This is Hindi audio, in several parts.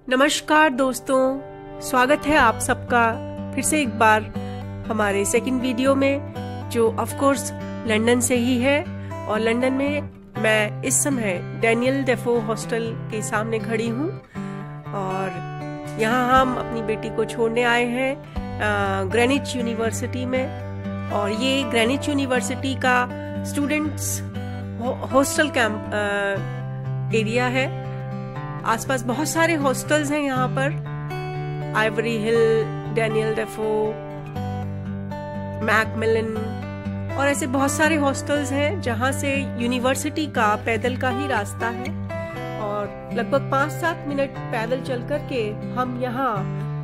नमस्कार दोस्तों, स्वागत है आप सबका फिर से एक बार हमारे सेकंड वीडियो में, जो ऑफ कोर्स लंदन से ही है। और लंदन में मैं इस समय डैनियल डेफो हॉस्टल के सामने खड़ी हूँ और यहाँ हम अपनी बेटी को छोड़ने आए हैं ग्रेनिच यूनिवर्सिटी में। और ये ग्रेनिच यूनिवर्सिटी का स्टूडेंट्स हॉस्टल कैंप एरिया है। आसपास बहुत सारे हॉस्टल्स हैं यहाँ पर, आइवरी हिल, डैनियल डेफो, मैकमिलन और ऐसे बहुत सारे हॉस्टल्स हैं जहाँ से यूनिवर्सिटी का पैदल का ही रास्ता है। और लगभग 5-7 मिनट पैदल चल करके हम यहाँ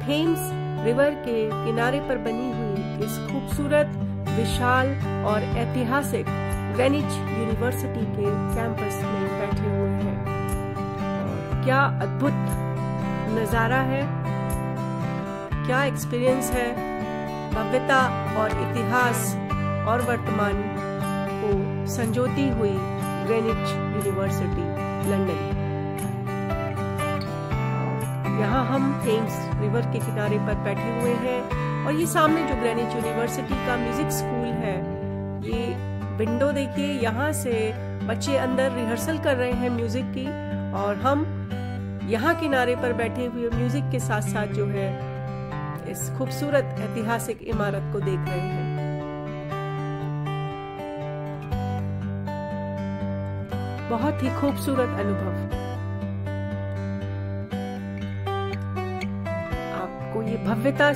थेम्स रिवर के किनारे पर बनी हुई इस खूबसूरत, विशाल और ऐतिहासिक ग्रेनिच यूनिवर्सिटी के कैंपस में बैठे हुए हैं। क्या अद्भुत नजारा है, क्या एक्सपीरियंस है। भव्यता और इतिहास और वर्तमान को संजोती हुई ग्रेनिच यूनिवर्सिटी लंदन। यहाँ हम थेम्स रिवर के किनारे पर बैठे हुए हैं और ये सामने जो ग्रेनिच यूनिवर्सिटी का म्यूजिक स्कूल है, ये विंडो देखिए, यहाँ से बच्चे अंदर रिहर्सल कर रहे हैं म्यूजिक की और हम यहाँ किनारे पर बैठे हुए म्यूजिक के साथ साथ जो है इस खूबसूरत ऐतिहासिक इमारत को देख रहे हैं। बहुत ही खूबसूरत अनुभव। आपको ये भव्यता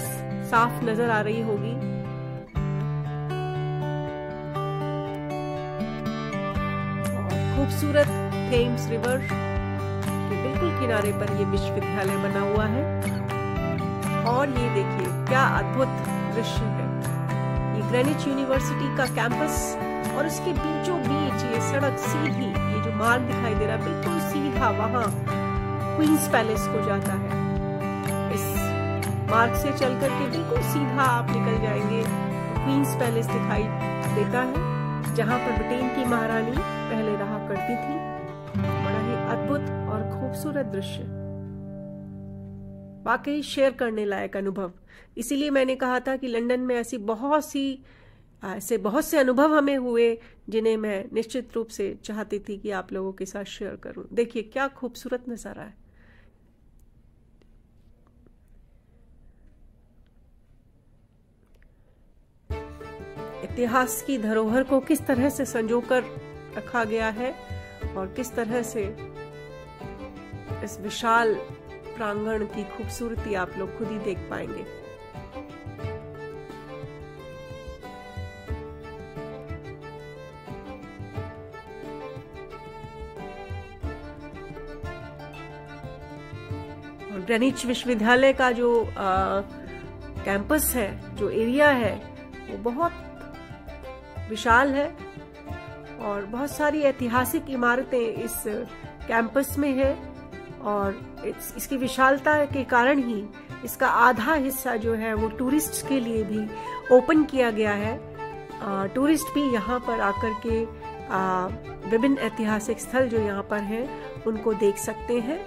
साफ नजर आ रही होगी। और खूबसूरत थेम्स रिवर बिल्कुल किनारे पर ये विश्वविद्यालय बना हुआ है। और ये देखिए क्या अद्भुत दृश्य है। ये ग्रेनिच यूनिवर्सिटी का कैंपस और उसके बीचों बीच ये सड़क सीधी, ये जो मार्ग दिखाई दे रहा है बिल्कुल सीधा वहां क्वींस पैलेस को जाता है। इस मार्ग से चल करके बिल्कुल सीधा आप निकल जाएंगे, क्वींस पैलेस दिखाई देता है, जहां पर ब्रिटेन की महारानी पहले रहा करती थी। बड़ा ही अद्भुत और खूबसूरत दृश्य, वाकई शेयर करने लायक अनुभव। इसीलिए मैंने कहा था कि लंदन में ऐसे बहुत से अनुभव हमें हुए जिन्हें मैं निश्चित रूप से चाहती थी कि आप लोगों के साथ शेयर करूं। देखिए क्या खूबसूरत नजारा है। इतिहास की धरोहर को किस तरह से संजोकर रखा गया है और किस तरह से इस विशाल प्रांगण की खूबसूरती आप लोग खुद ही देख पाएंगे। ग्रेनिच विश्वविद्यालय का जो कैंपस है, जो एरिया है, वो बहुत विशाल है और बहुत सारी ऐतिहासिक इमारतें इस कैंपस में है। और इसकी विशालता के कारण ही इसका आधा हिस्सा जो है वो टूरिस्ट्स के लिए भी ओपन किया गया है। टूरिस्ट भी यहाँ पर आकर के विभिन्न ऐतिहासिक स्थल जो यहाँ पर हैं उनको देख सकते हैं।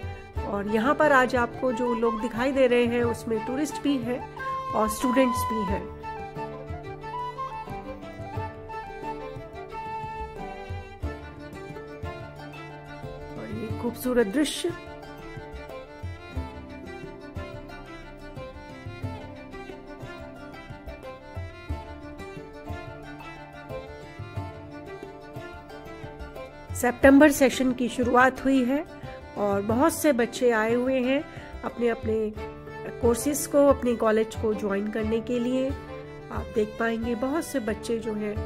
और यहाँ पर आज आपको जो लोग दिखाई दे रहे हैं उसमें टूरिस्ट भी है और स्टूडेंट्स भी हैं। और ये खूबसूरत दृश्य सितंबर सेशन की शुरुआत हुई है और बहुत से बच्चे आए हुए हैं अपने अपने कोर्सेज को, अपने कॉलेज को ज्वाइन करने के लिए। आप देख पाएंगे बहुत से बच्चे जो हैं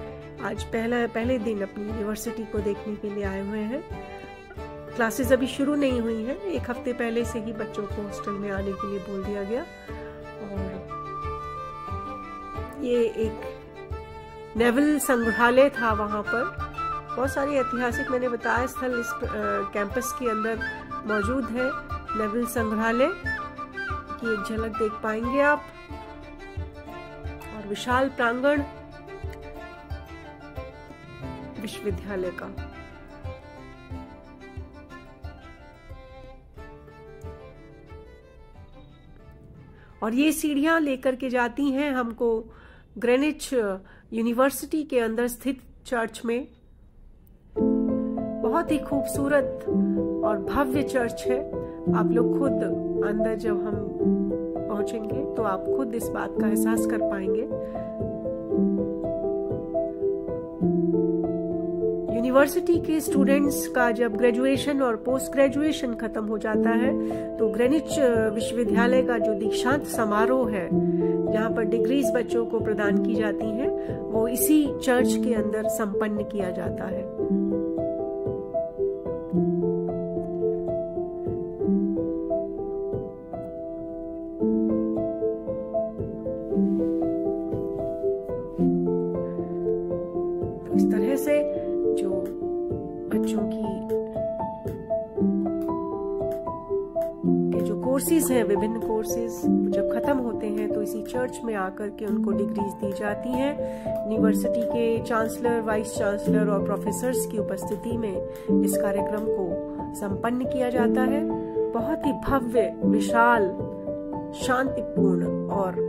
आज पहले दिन अपनी यूनिवर्सिटी को देखने के लिए आए हुए हैं। क्लासेस अभी शुरू नहीं हुई हैं, एक हफ्ते पहले से ही बच्चों को हॉस्टल में आने के लिए बोल दिया गया। और ये एक नेवल संग्रहालय था, वहां पर बहुत सारी ऐतिहासिक, मैंने बताया, स्थल इस कैंपस के अंदर मौजूद है। नेवल संग्रहालय की एक झलक देख पाएंगे आप और विशाल प्रांगण विश्वविद्यालय का। और ये सीढ़ियां लेकर के जाती हैं हमको ग्रेनिच यूनिवर्सिटी के अंदर स्थित चर्च में। बहुत ही खूबसूरत और भव्य चर्च है। आप लोग खुद अंदर जब हम पहुंचेंगे तो आप खुद इस बात का एहसास कर पाएंगे। यूनिवर्सिटी के स्टूडेंट्स का जब ग्रेजुएशन और पोस्ट ग्रेजुएशन खत्म हो जाता है तो ग्रेनिच विश्वविद्यालय का जो दीक्षांत समारोह है, जहाँ पर डिग्रीज बच्चों को प्रदान की जाती हैं, वो इसी चर्च के अंदर संपन्न किया जाता है। तो इस तरह से जो बच्चों के जो कोर्सेज हैं, विभिन्न कोर्सेज जब खत्म होते हैं तो इसी चर्च में आकर के उनको डिग्रीज दी जाती हैं। यूनिवर्सिटी के चांसलर, वाइस चांसलर और प्रोफेसर्स की उपस्थिति में इस कार्यक्रम को संपन्न किया जाता है। बहुत ही भव्य, विशाल, शांतिपूर्ण और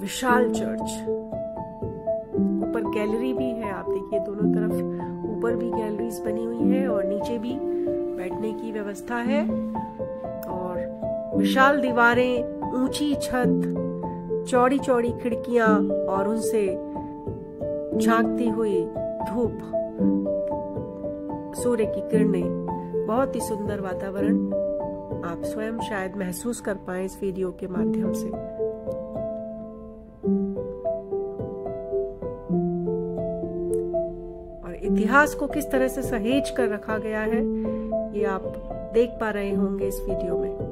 विशाल चर्च। ऊपर गैलरी भी है, आप देखिए दोनों तरफ ऊपर भी गैलरीज बनी हुई है और नीचे भी बैठने की व्यवस्था है। और विशाल दीवारें, ऊंची छत, चौड़ी चौड़ी खिड़कियां और उनसे झांकती हुई धूप, सूर्य की किरणें, बहुत ही सुंदर वातावरण आप स्वयं शायद महसूस कर पाएं इस वीडियो के माध्यम से। इतिहास को किस तरह से सहेज कर रखा गया है ये आप देख पा रहे होंगे इस वीडियो में।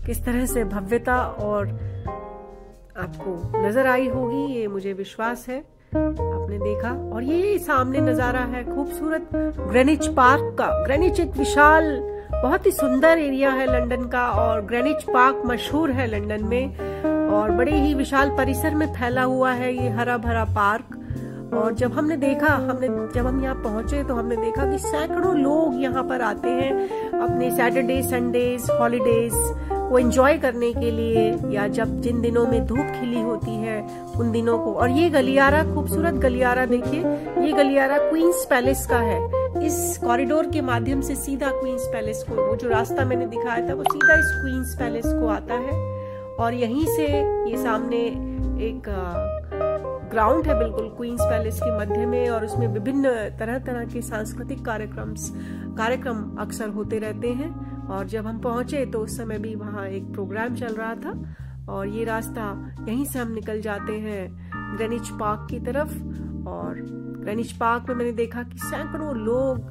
किस तरह से भव्यता और आपको नजर आई होगी, ये मुझे विश्वास है आपने देखा। और ये सामने नजारा है खूबसूरत ग्रेनिच पार्क का। ग्रेनिच एक विशाल, बहुत ही सुंदर एरिया है लंदन का, और ग्रेनिच पार्क मशहूर है लंदन में और बड़े ही विशाल परिसर में फैला हुआ है ये हरा भरा पार्क। और जब हम यहाँ पहुंचे तो हमने देखा कि सैकड़ों लोग यहाँ पर आते हैं अपने सैटरडे, संडेज, हॉलीडेज को एंजॉय करने के लिए, या जब जिन दिनों में धूप खिली होती है उन दिनों को। और ये गलियारा, खूबसूरत गलियारा देखिए, ये गलियारा क्वींस पैलेस का है। इस कॉरिडोर के माध्यम से सीधा क्वींस पैलेस को, वो जो रास्ता मैंने दिखाया था वो सीधा इस क्वींस पैलेस को आता है। और यहीं से ये सामने एक ग्राउंड है बिल्कुल क्वींस पैलेस के मध्य में, और उसमें विभिन्न तरह तरह के सांस्कृतिक कार्यक्रम अक्सर होते रहते हैं। और जब हम पहुंचे तो उस समय भी वहाँ एक प्रोग्राम चल रहा था। और ये रास्ता यहीं से हम निकल जाते हैं ग्रेनिच पार्क की तरफ। और ग्रेनिच पार्क में मैंने देखा कि सैकड़ों लोग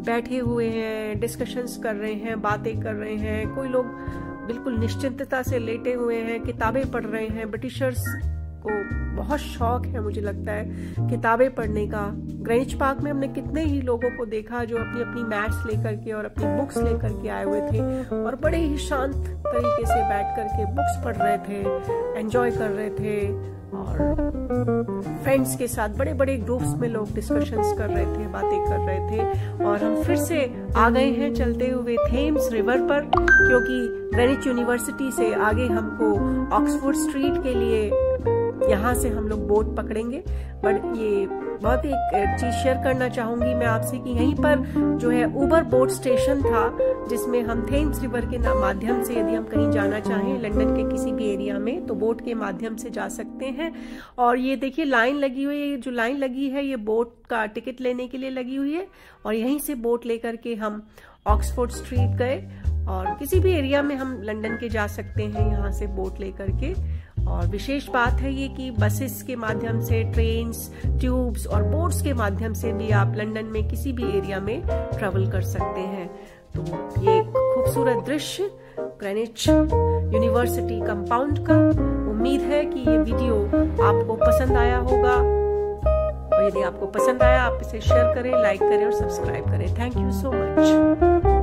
बैठे हुए हैं, डिस्कशंस कर रहे हैं, बातें कर रहे हैं। कोई लोग बिल्कुल निश्चिंतता से लेटे हुए हैं, किताबें पढ़ रहे हैं। ब्रिटिशर्स को बहुत शौक है, मुझे लगता है, किताबें पढ़ने का। ग्रेनिच पार्क में हमने कितने ही लोगों को देखा जो अपनी अपनी मैट्स लेकर के और अपनी बुक्स लेकर के आए हुए थे और बड़े ही शांत तरीके से बैठ करके बुक्स पढ़ रहे थे, एंजॉय कर रहे थे। और फ्रेंड्स के साथ बड़े बड़े ग्रुप्स में लोग डिस्कशंस कर रहे थे, बातें कर रहे थे। और हम फिर से आ गए हैं चलते हुए थेम्स रिवर पर, क्योंकि ग्रेनिच यूनिवर्सिटी से आगे हमको ऑक्सफोर्ड स्ट्रीट के लिए यहाँ से हम लोग बोट पकड़ेंगे। बट ये बहुत ही एक चीज शेयर करना चाहूंगी मैं आपसे कि यहीं पर जो है उबर बोट स्टेशन था, जिसमें हम थेम्स रिवर के माध्यम से यदि हम कहीं जाना चाहें लंदन के किसी भी एरिया में तो बोट के माध्यम से जा सकते हैं। और ये देखिए लाइन लगी हुई है, जो लाइन लगी है ये बोट का टिकट लेने के लिए लगी हुई है। और यहीं से बोट लेकर के हम ऑक्सफोर्ड स्ट्रीट गए, और किसी भी एरिया में हम लंदन के जा सकते हैं यहाँ से बोट लेकर के। और विशेष बात है ये कि बसेस के माध्यम से, ट्रेन्स, ट्यूब्स और बोट्स के माध्यम से भी आप लंदन में किसी भी एरिया में ट्रैवल कर सकते हैं। तो ये एक खूबसूरत दृश्य ग्रीनिच यूनिवर्सिटी कंपाउंड का। उम्मीद है कि ये वीडियो आपको पसंद आया होगा, और यदि आपको पसंद आया आप इसे शेयर करें, लाइक करें और सब्सक्राइब करें। Thank you so much.